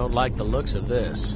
don't like the looks of this.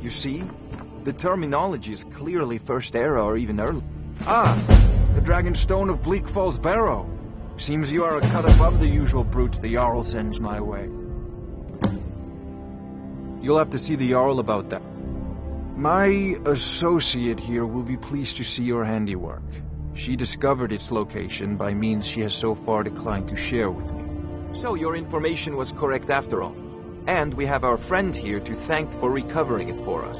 You see? The terminology is clearly First Era or even early. Ah! The Dragonstone of Bleak Falls Barrow. Seems you are a cut above the usual brutes the Jarl sends my way. You'll have to see the Jarl about that. My associate here will be pleased to see your handiwork. She discovered its location by means she has so far declined to share with me. So your information was correct after all. And we have our friend here to thank for recovering it for us.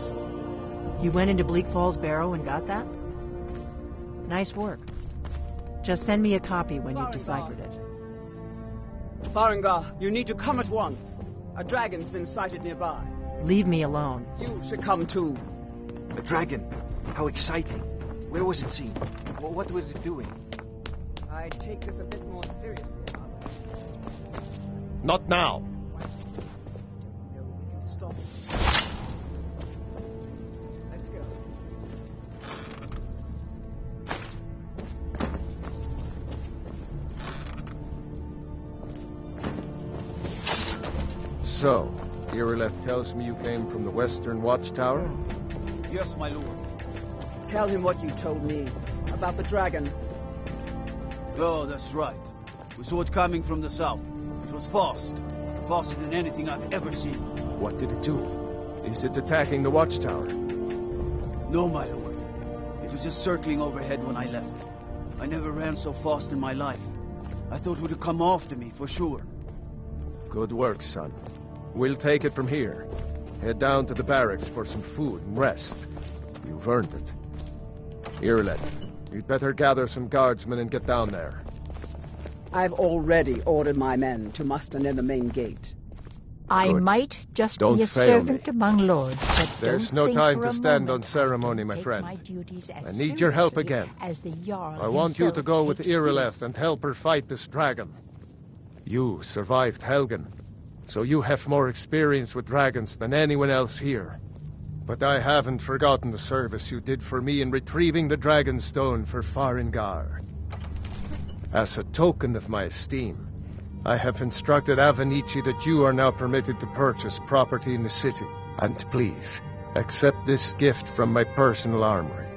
You went into Bleak Falls Barrow and got that? Nice work. Just send me a copy when you've deciphered it. Farengar, you need to come at once. A dragon's been sighted nearby. Leave me alone. You should come too. A dragon? How exciting. Where was it seen? What was it doing? I take this a bit more seriously, Father. Not now. No, we can stop it. Let's go. So, Irileth tells me you came from the Western Watchtower? Yes, my lord. Tell him what you told me about the dragon. Oh, that's right. We saw it coming from the south. It was fast. Faster than anything I've ever seen. What did it do? Is it attacking the Watchtower? No, my lord. It was just circling overhead when I left. I never ran so fast in my life. I thought it would have come after me, for sure. Good work, son. We'll take it from here. Head down to the barracks for some food and rest. You've earned it. Irileth, you'd better gather some guardsmen and get down there. I've already ordered my men to muster near the main gate. I Good. might just Don't be a fail servant me. among lords, but There's don't no think time for to a stand moment on ceremony, I my take friend. my duties as I need your help seriously again. as the Jarl I want you to himself go with takes Irileth his. and help her fight this dragon. You survived Helgen, so you have more experience with dragons than anyone else here. But I haven't forgotten the service you did for me in retrieving the Dragonstone for Farengar. As a token of my esteem, I have instructed Avenici that you are now permitted to purchase property in the city. And please, accept this gift from my personal armory.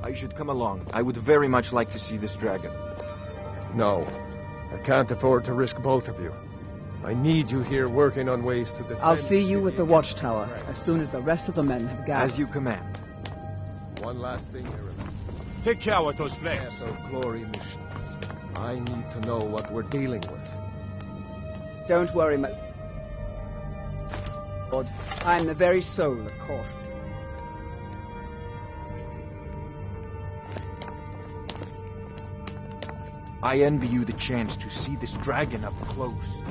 I should come along. I would very much like to see this dragon. No, I can't afford to risk both of you. I need you here working on ways to defend I'll see you the at the city watchtower against as threats. soon as the rest of the men have gathered. As you command. One last thing, Irileth. Take care with those flames. Yes, our glory mission. I need to know what we're dealing with. Don't worry, my lord. I am the very soul of caution. I envy you the chance to see this dragon up close.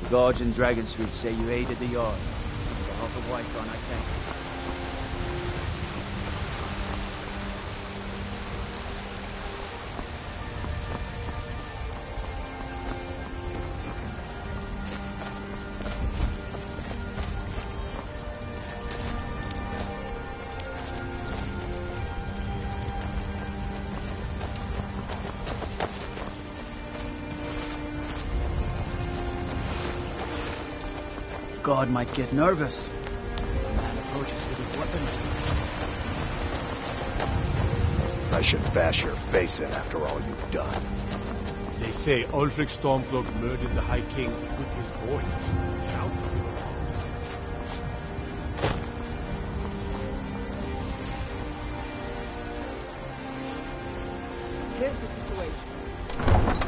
The guards in Dragon Street say you aided the Jarl. On behalf of Whiterun, I thank you. God might get nervous. The man approaches with his weapon. I should bash your face in after all you've done. They say Ulfric Stormcloak murdered the High King with his voice. Shouting. Here's the situation.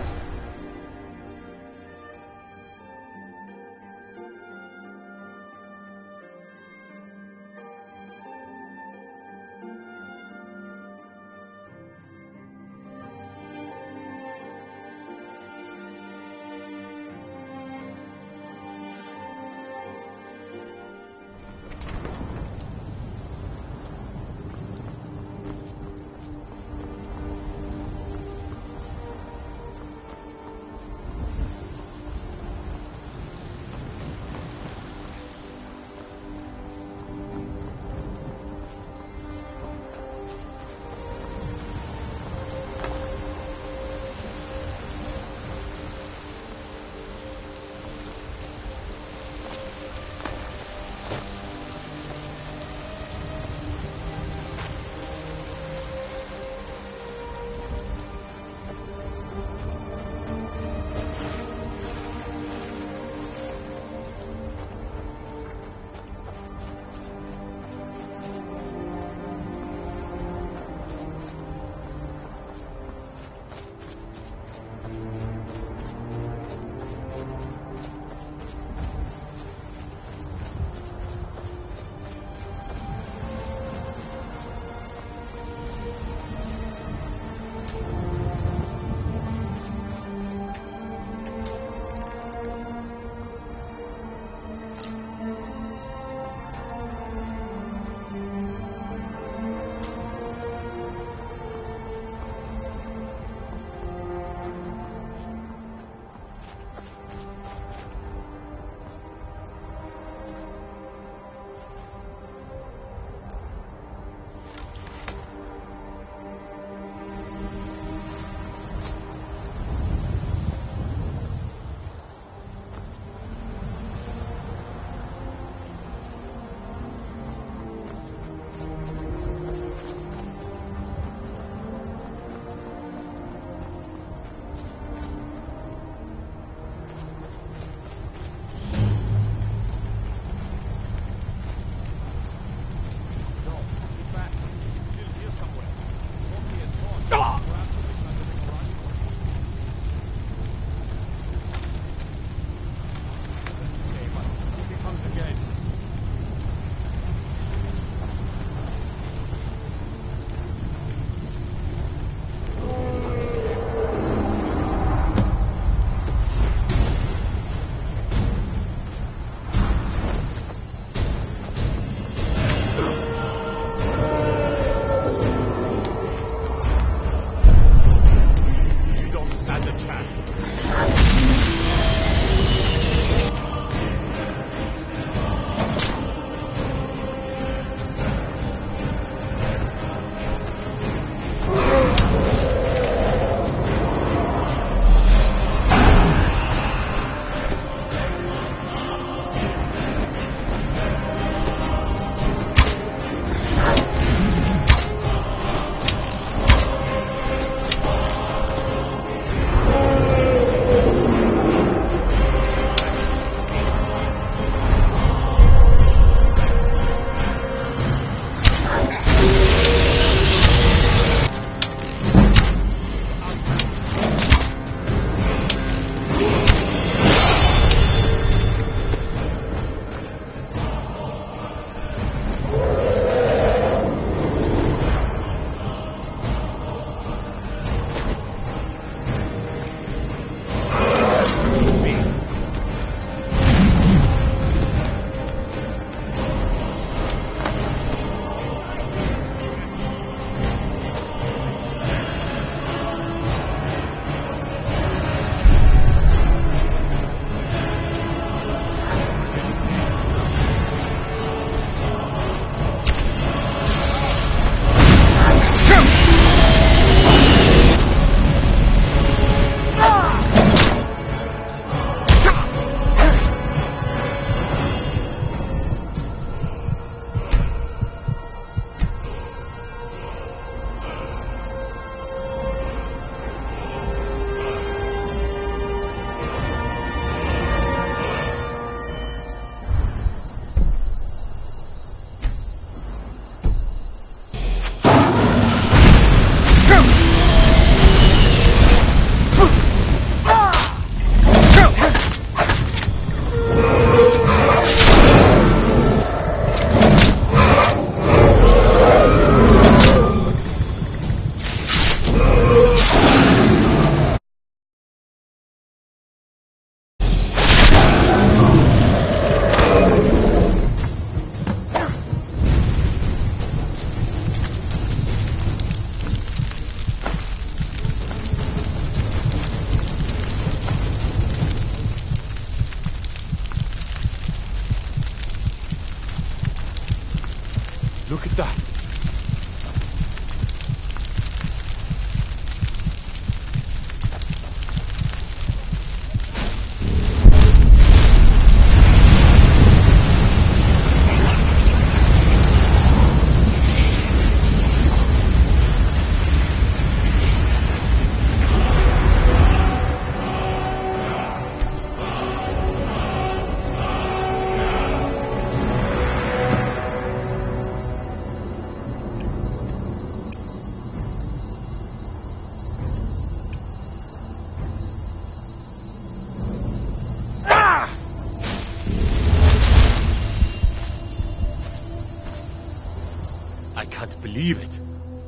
believe it.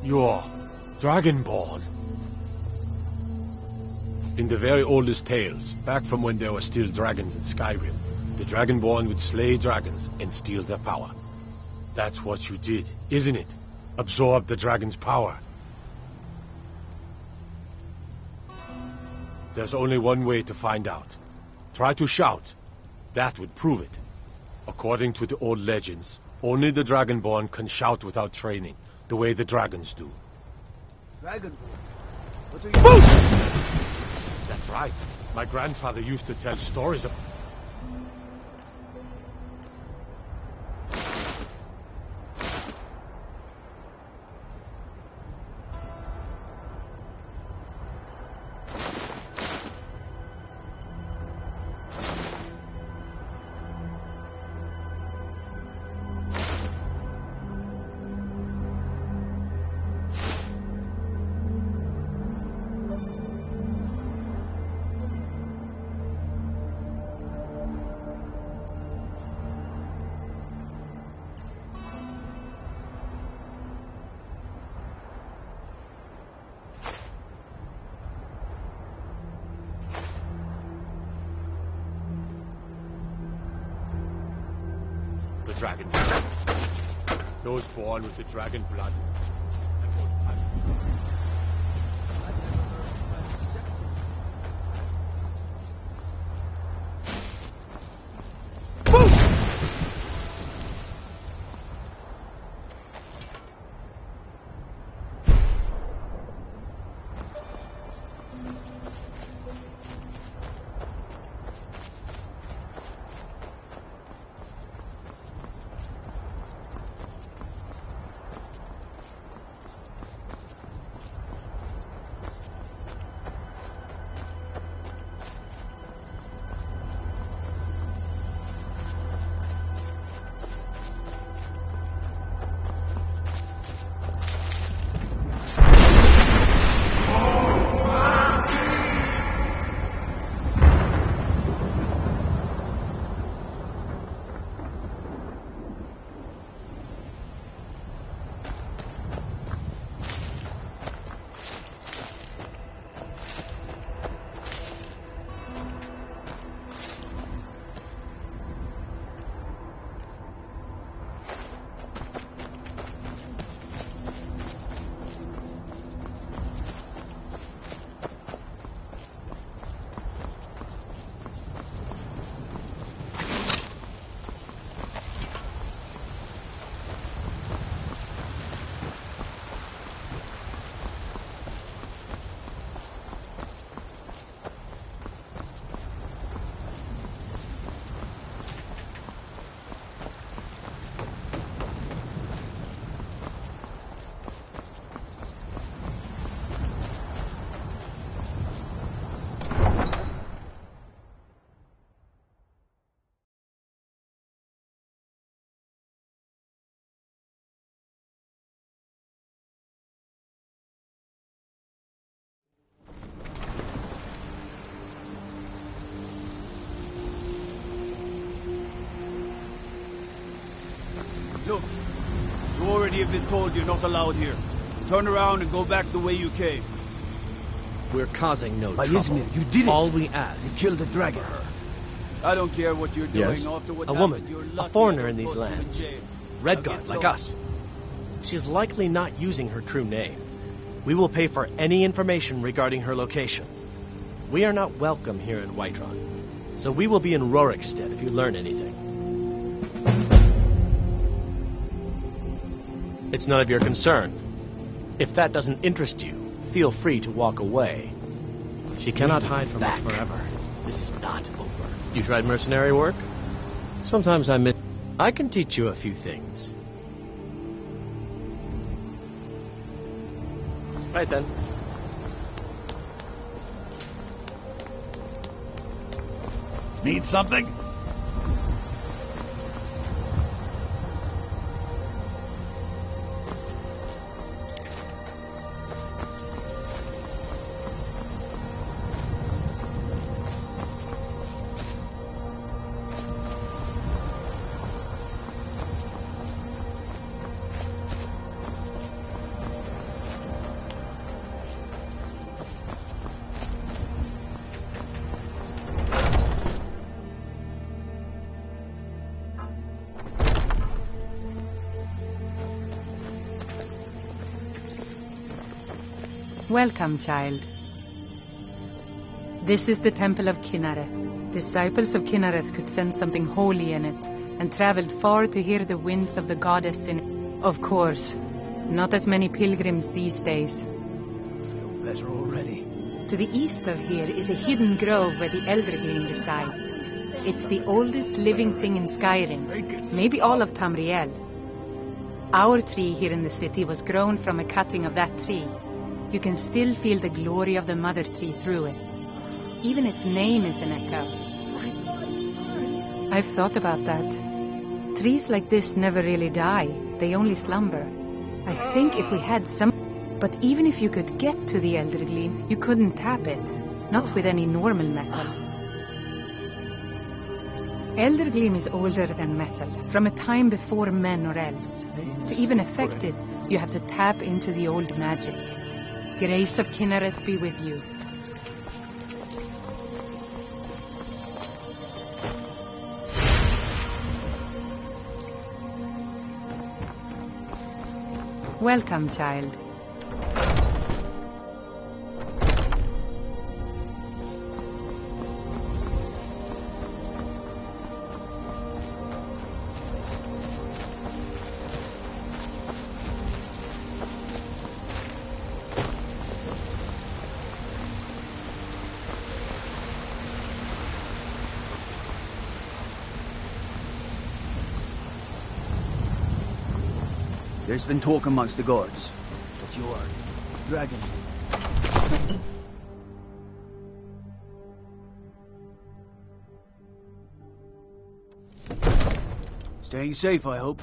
You're Dragonborn. In the very oldest tales, back from when there were still dragons in Skyrim, the Dragonborn would slay dragons and steal their power. That's what you did, isn't it? Absorb the dragon's power. There's only one way to find out. Try to shout. That would prove it. According to the old legends, only the Dragonborn can shout without training, the way the dragons do. Dragonborn? What are you... That's right. My grandfather used to tell stories of... the dragon. Those born with the dragon blood. Look, you already have been told you're not allowed here. Turn around and go back the way you came. We're causing no trouble. Izmir, you did it. All we ask. You killed a dragon. I don't care what you're doing. Yes? After what A happened, woman, you're a lucky foreigner I in don't these put you in lands. jail. Redguard, I'll like get us. She's likely not using her true name. We will pay for any information regarding her location. We are not welcome here in Whiterun, so we will be in Rorikstead if you learn anything. It's none of your concern. If that doesn't interest you, feel free to walk away. She cannot hide from us forever. This is not over. You tried mercenary work? Sometimes I can teach you a few things. Right then. Need something? Welcome, child. This is the Temple of Kinnareth. Disciples of Kinnareth could sense something holy in it, and traveled far to hear the winds of the goddess in it. Of course, not as many pilgrims these days. Feel better already. To the east of here is a hidden grove where the Eldergleam resides. It's the oldest living thing in Skyrim, maybe all of Tamriel. Our tree here in the city was grown from a cutting of that tree. You can still feel the glory of the mother tree through it. Even its name is an echo. I've thought about that. Trees like this never really die. They only slumber. I think if we had some... But even if you could get to the Eldergleam, you couldn't tap it. Not with any normal metal. Eldergleam is older than metal, from a time before men or elves. To even affect it, you have to tap into the old magic. Grace of Kinnareth be with you. Welcome, child. There's been talk amongst the guards that you are dragon. Staying safe, I hope.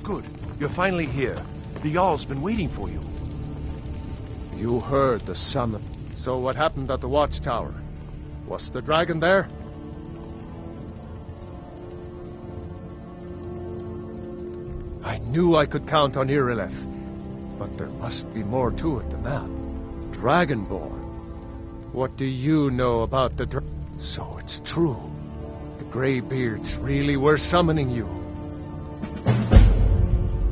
Good. You're finally here. The Jarl's been waiting for you. You heard the summon. So what happened at the watchtower? Was the dragon there? I knew I could count on Irileth, but there must be more to it than that. Dragonborn. What do you know about the So it's true. The Greybeards really were summoning you.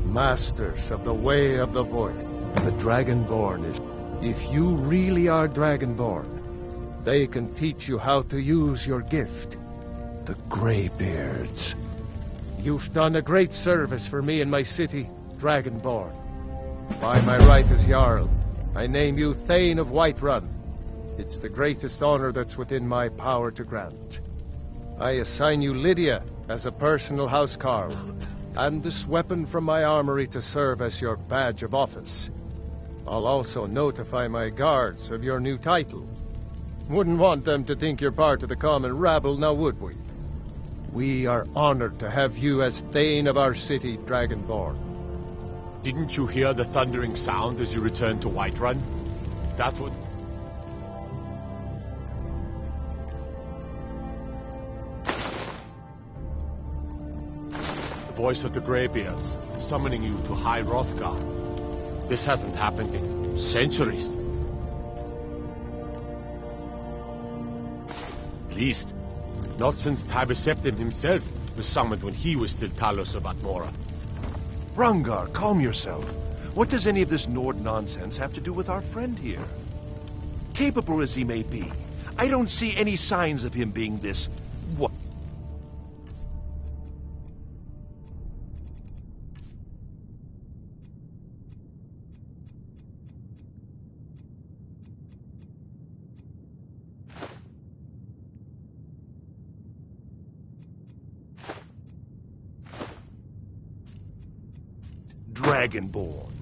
Masters of the Way of the Void. The Dragonborn is... If you really are Dragonborn, they can teach you how to use your gift. The Greybeards. You've done a great service for me and my city, Dragonborn. By my right as Jarl, I name you Thane of Whiterun. It's the greatest honor that's within my power to grant. I assign you Lydia as a personal housecarl, and this weapon from my armory to serve as your badge of office. I'll also notify my guards of your new title. Wouldn't want them to think you're part of the common rabble, now would we? We are honored to have you as Thane of our city, Dragonborn. Didn't you hear the thundering sound as you returned to Whiterun? That would... The voice of the Greybeards, summoning you to High Hrothgar. This hasn't happened in centuries. At least, not since Tibeseptim himself was summoned when he was still Talos of Atmora. Rungar, calm yourself. What does any of this Nord nonsense have to do with our friend here? Capable as he may be, I don't see any signs of him being this... what? Dragonborn.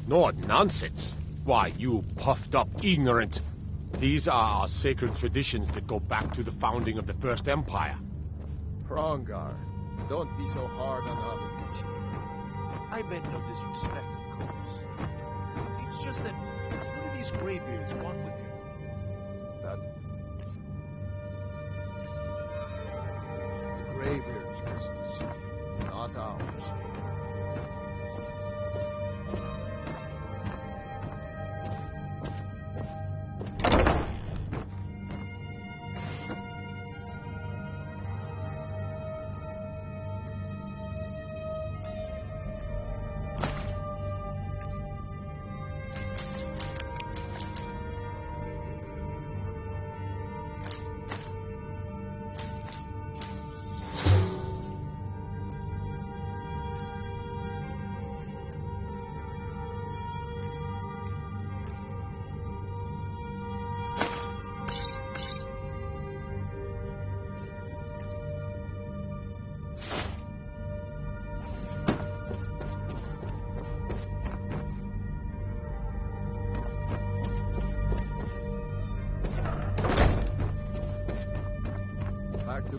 Nord nonsense. Why, you puffed up ignorant. These are our sacred traditions that go back to the founding of the First Empire. Hrongar, don't be so hard on Abhishek. I meant no disrespect, of course. It's just that, what do these Greybeards want with him? That... The Greybeards' business, not ours.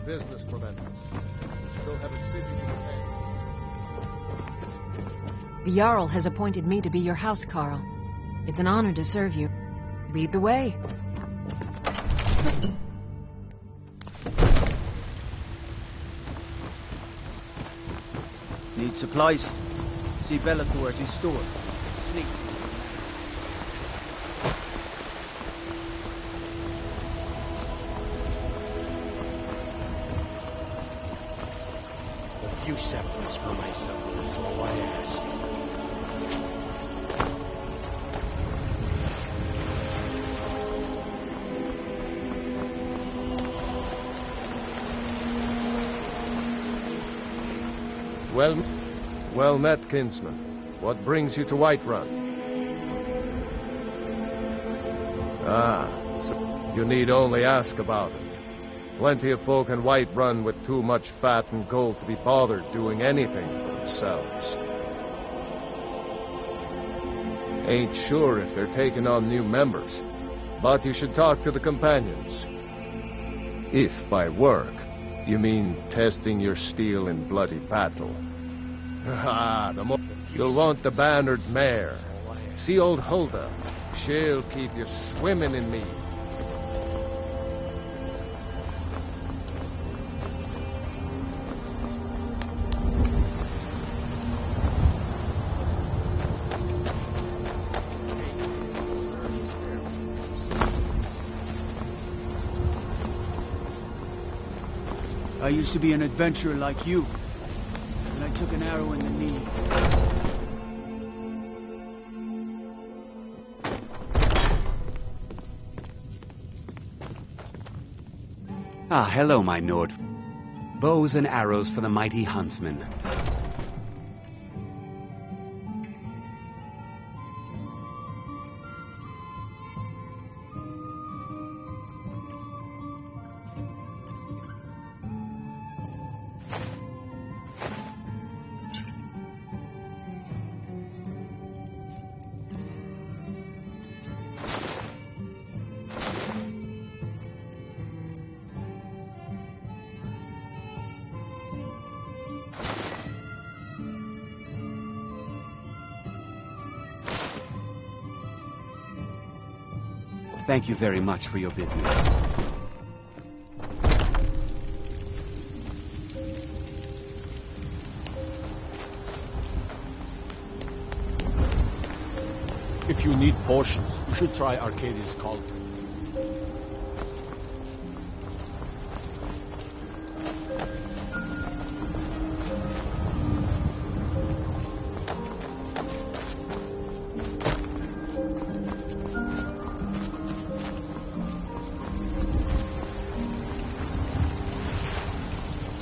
business prevents us. We still have a city to defend. The Jarl has appointed me to be your house, Carl. It's an honor to serve you. Lead the way. Need supplies? See Bellator at his store. Sneaks. A few seconds for myself is all I ask. Well met, kinsman. What brings you to Whiterun? So you need only ask about it. Plenty of folk in Whiterun with too much fat and gold to be bothered doing anything for themselves. Ain't sure if they're taking on new members, but you should talk to the companions. If by work, you mean testing your steel in bloody battle. You'll want the bannered mare. See old Hulda. She'll keep you swimming in me. I used to be an adventurer like you, and I took an arrow in the knee. Ah, hello, my Nord. Bows and arrows for the mighty huntsman. Thank you very much for your business. If you need potions, you should try Arcadia's Cauldron.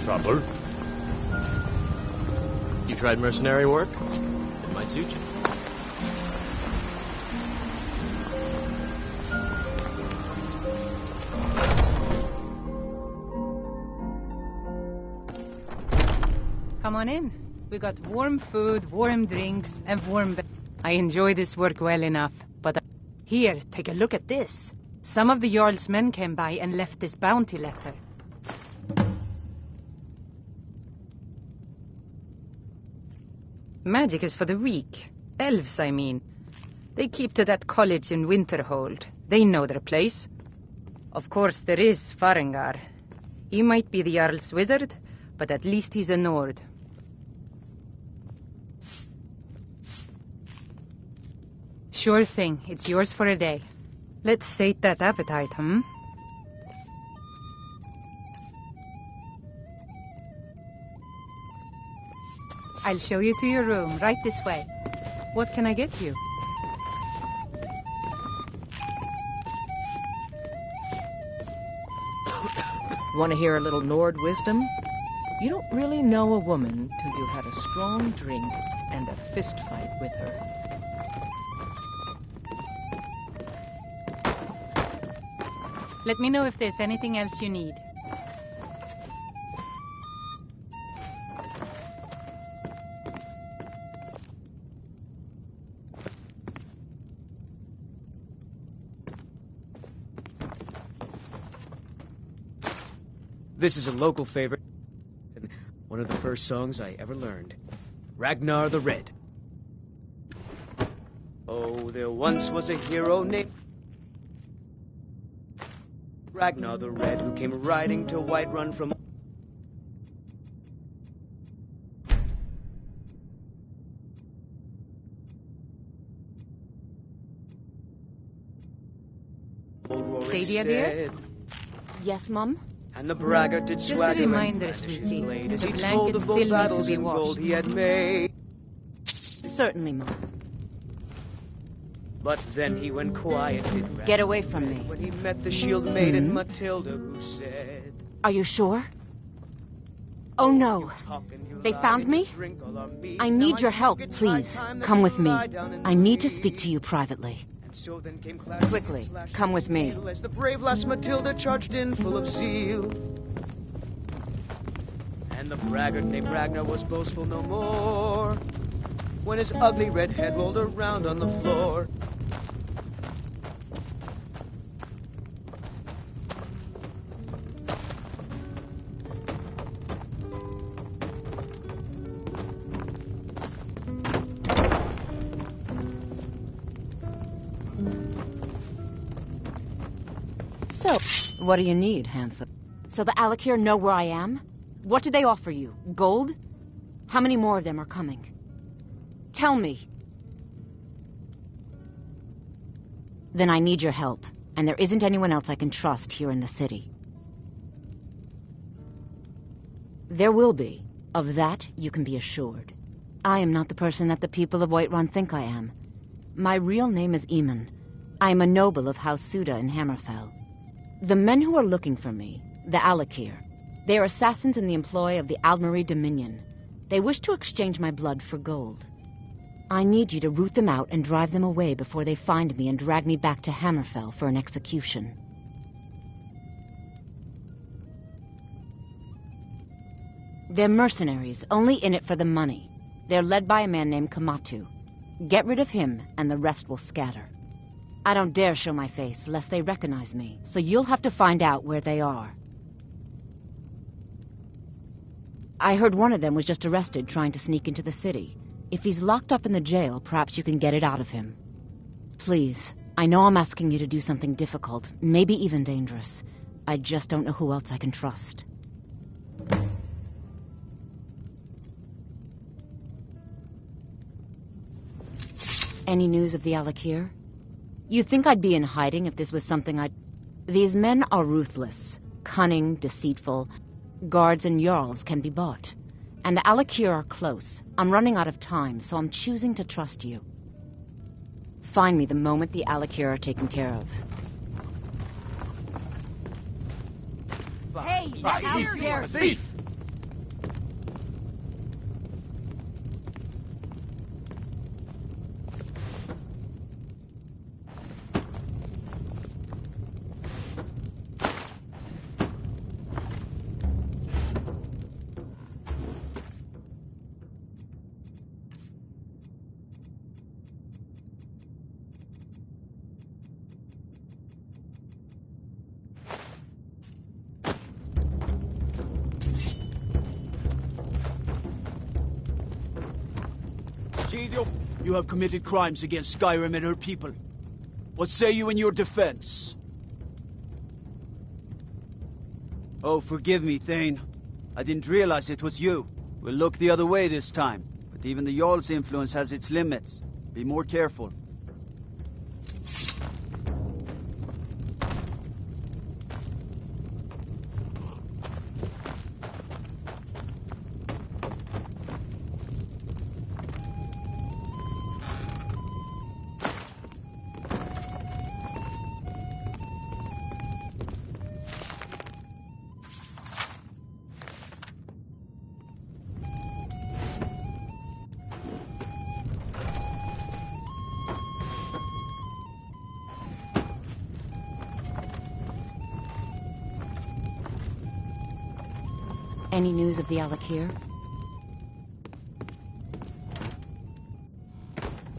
Trouble? You tried mercenary work? It might suit you. Come on in. We got warm food, warm drinks, and warm I enjoy this work well enough, but... Here, take a look at this. Some of the Jarl's men came by and left this bounty letter. Magic is for the weak. Elves, I mean. They keep to that college in Winterhold. They know their place. Of course, there is Farengar. He might be the Jarl's wizard, but at least he's a Nord. Sure thing. It's yours for a day. Let's sate that appetite, hmm? I'll show you to your room, right this way. What can I get you? Want to hear a little Nord wisdom? You don't really know a woman till you've had a strong drink and a fist fight with her. Let me know if there's anything else you need. This is a local favorite, and one of the first songs I ever learned. Ragnar the Red. Oh, there once was a hero named Ragnar the Red, who came riding to Whiterun from... Sadia, dear? Yes, Mum? And the braggart did Just a swagger and reminder, brandish his sweetie. blade as The he blankets told of still the need to battles be in gold washed. he had made. Certainly, Mum. But then he went quiet, did Ragnar Get away the from Red, me. when he met the shield maiden Matilda, who said... Are you sure? Oh, no. They found me? I need your help, please. Come with me. I need to speak to you privately. So then came Quickly, come with me. as the brave lass Matilda charged in full of zeal. And the braggart named Ragnar was boastful no more when his ugly red head rolled around on the floor. So, what do you need, handsome? So the Alakir know where I am? What did they offer you? Gold? How many more of them are coming? Tell me. Then I need your help, and there isn't anyone else I can trust here in the city. There will be. Of that, you can be assured. I am not the person that the people of Whiterun think I am. My real name is Eamon. I am a noble of House Suda in Hammerfell. The men who are looking for me, the Alakir, they are assassins in the employ of the Aldmeri Dominion. They wish to exchange my blood for gold. I need you to root them out and drive them away before they find me and drag me back to Hammerfell for an execution. They're mercenaries, only in it for the money. They're led by a man named Kamatu. Get rid of him, and the rest will scatter. I don't dare show my face, lest they recognize me, so you'll have to find out where they are. I heard one of them was just arrested trying to sneak into the city. If he's locked up in the jail, perhaps you can get it out of him. Please, I know I'm asking you to do something difficult, maybe even dangerous. I just don't know who else I can trust. Any news of the Alakir? You'd think I'd be in hiding if this was something I'd... These men are ruthless, cunning, deceitful. Guards and Jarls can be bought. And the Alakir are close. I'm running out of time, so I'm choosing to trust you. Find me the moment the Alakir are taken care of. Hey, how dare you! Thief! You have committed crimes against Skyrim and her people. What say you in your defense? Oh, forgive me, Thane. I didn't realize it was you. We'll look the other way this time. But even the Jarl's influence has its limits. Be more careful. Any news of the Alakir?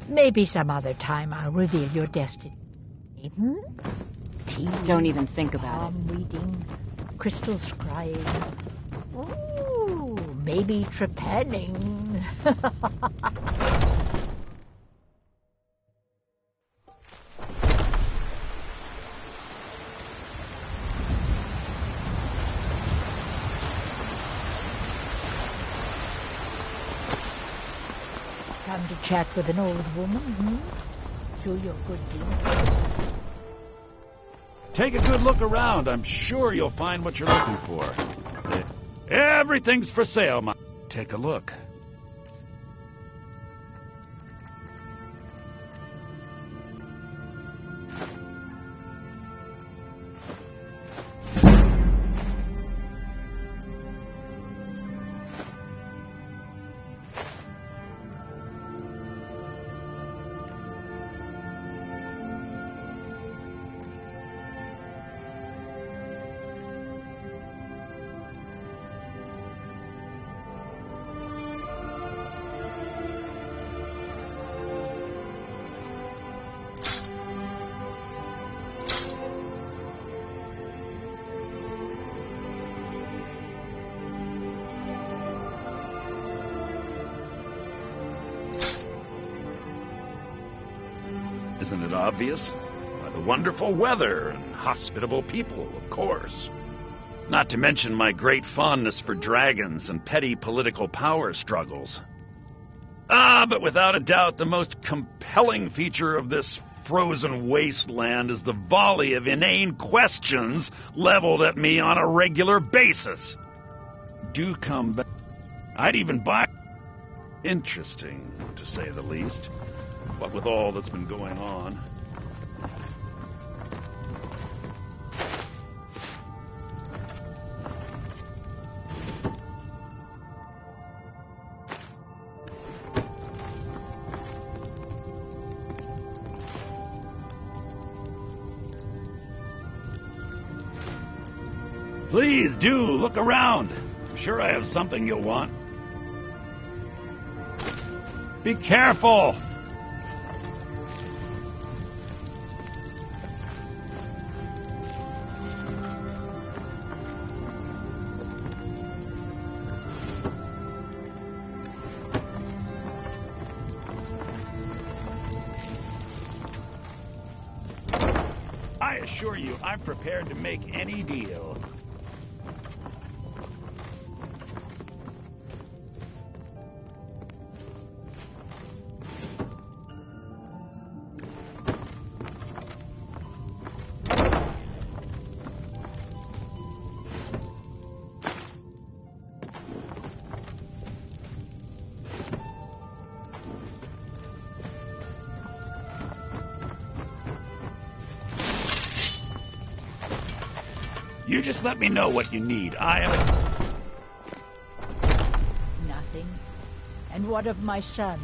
Maybe some other time I'll reveal your destiny. Tea, Don't even think about palm reading, crystals crying. Ooh, maybe trepanning. Time to chat with an old woman, Do your good deed. Take a good look around. I'm sure you'll find what you're looking for. Everything's for sale, Take a look. Isn't it obvious? By the wonderful weather and hospitable people, of course. Not to mention my great fondness for dragons and petty political power struggles. But without a doubt, the most compelling feature of this frozen wasteland is the volley of inane questions leveled at me on a regular basis. Do come back. I'd even buy... Interesting, to say the least. What with all that's been going on. Please do look around. I'm sure I have something you'll want. Be careful! I assure you, I'm prepared to make any deal. You just let me know what you need. I am... Nothing. And what of my son,